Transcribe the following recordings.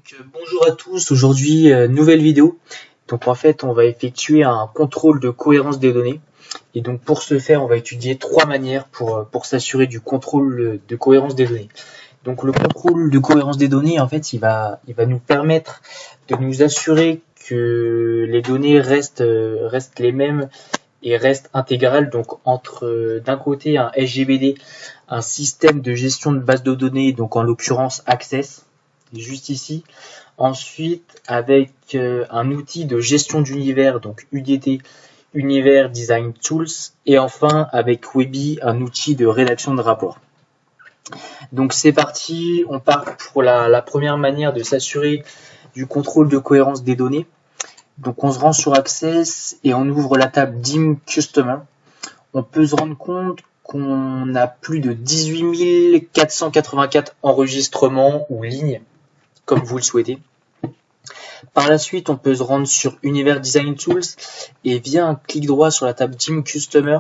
Bonjour à tous, aujourd'hui nouvelle vidéo. Donc en fait on va effectuer un contrôle de cohérence des données. Et donc pour ce faire on va étudier trois manières pour s'assurer du contrôle de cohérence des données. Donc le contrôle de cohérence des données en fait il va nous permettre de nous assurer que les données restent les mêmes et restent intégrales. Donc entre d'un côté un SGBD, un système de gestion de base de données, donc en l'occurrence Access, juste ici. Ensuite, avec un outil de gestion d'univers, donc UDT, Univers Design Tools. Et enfin, avec Webi, un outil de rédaction de rapports. Donc c'est parti, on part pour la première manière de s'assurer du contrôle de cohérence des données. Donc on se rend sur Access et on ouvre la table DIM Customer. On peut se rendre compte qu'on a plus de 18 484 enregistrements ou lignes, comme vous le souhaitez. Par la suite, on peut se rendre sur Univers Design Tools et via un clic droit sur la table Team Customer,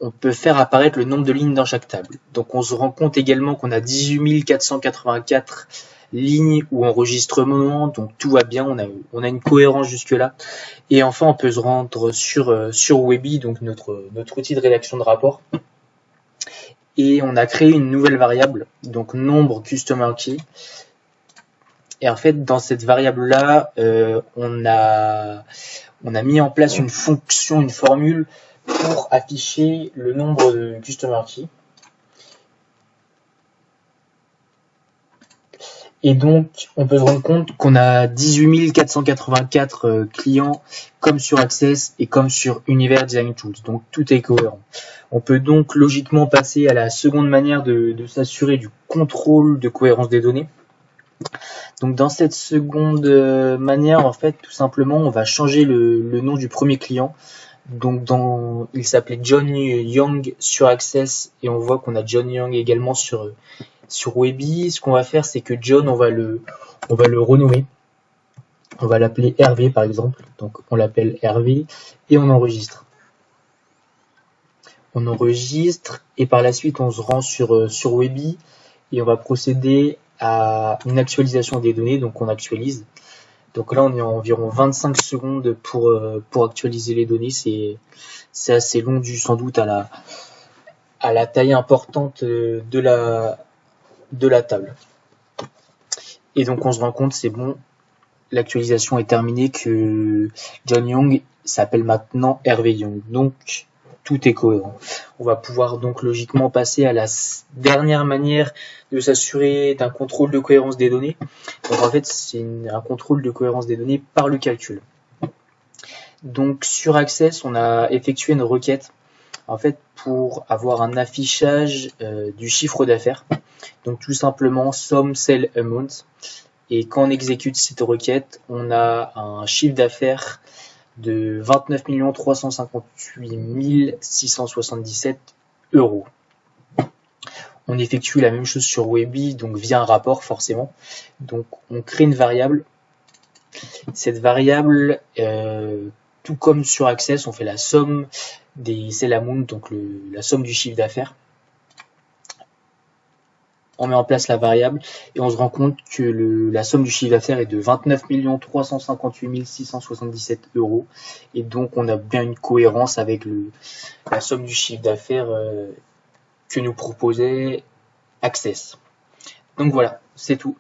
on peut faire apparaître le nombre de lignes dans chaque table. Donc on se rend compte également qu'on a 18 484 lignes ou enregistrements, donc tout va bien, on a une cohérence jusque-là. Et enfin, on peut se rendre sur Webi, donc notre outil de rédaction de rapport. Et on a créé une nouvelle variable, donc nombre Customer Key. Et en fait, dans cette variable-là, on a mis en place une fonction, une formule pour afficher le nombre de Customer Key. Et donc, on peut se rendre compte qu'on a 18 484 clients comme sur Access et comme sur Univers Design Tools. Donc, tout est cohérent. On peut donc logiquement passer à la seconde manière de s'assurer du contrôle de cohérence des données. Donc dans cette seconde manière, en fait, tout simplement, on va changer le nom du premier client. Donc il s'appelait John Young sur Access et on voit qu'on a John Young également sur Webi. Ce qu'on va faire, c'est que John, on va le renommer. On va l'appeler Hervé par exemple. Donc on l'appelle Hervé et on enregistre. On enregistre et par la suite on se rend sur Webi et on va procéder à une actualisation des données, donc on actualise. Donc là on est à environ 25 secondes pour actualiser les données, c'est assez long dû sans doute à la taille importante de la table. Et donc on se rend compte, c'est bon, l'actualisation est terminée, que John Young s'appelle maintenant Hervé Young. Donc tout est cohérent. On va pouvoir donc logiquement passer à la dernière manière de s'assurer d'un contrôle de cohérence des données. Donc en fait, c'est un contrôle de cohérence des données par le calcul. Donc sur Access, on a effectué une requête en fait pour avoir un affichage du chiffre d'affaires. Donc tout simplement sum sell amount. Et quand on exécute cette requête, on a un chiffre d'affaires de 29 358 677 euros. On effectue la même chose sur Webi, donc via un rapport forcément. Donc on crée une variable. Cette variable, tout comme sur Access, on fait la somme des sell amount, donc la somme du chiffre d'affaires. On met en place la variable et on se rend compte que la somme du chiffre d'affaires est de 29 358 677 euros. Et donc, on a bien une cohérence avec la somme du chiffre d'affaires que nous proposait Access. Donc voilà, c'est tout.